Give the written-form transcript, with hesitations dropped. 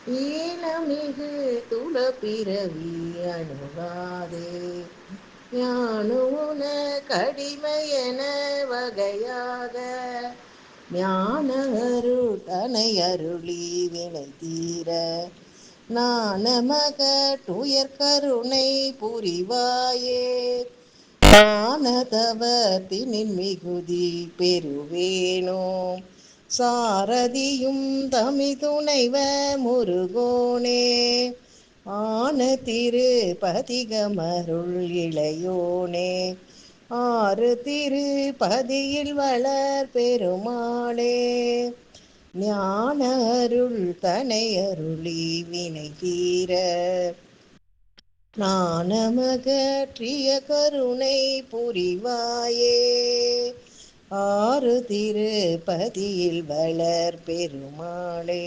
ஈனமிகு துலப்பிறவி அணுகாதே ஞானுன கடிமையென வகையாக ஞான அருள் தனை அருளி வினை தீர நாணமகட்டுயர் கருணை புரிவாயே ஞானதவத்தினின் மிகுதி பெறுவேனோ சாரதியும் தமிழ்துணைவ முருகோனே ஆன திருப்பதிகமருள் இளையோனே ஆறு திருப்பதியில் வளர் பெருமாளே ஞான அருள் தனை அருளி வினை தீர நாணமகற்றிய கருணை புரிவாயே ஆறு திருப்பதியில் வளர் பெருமாளே.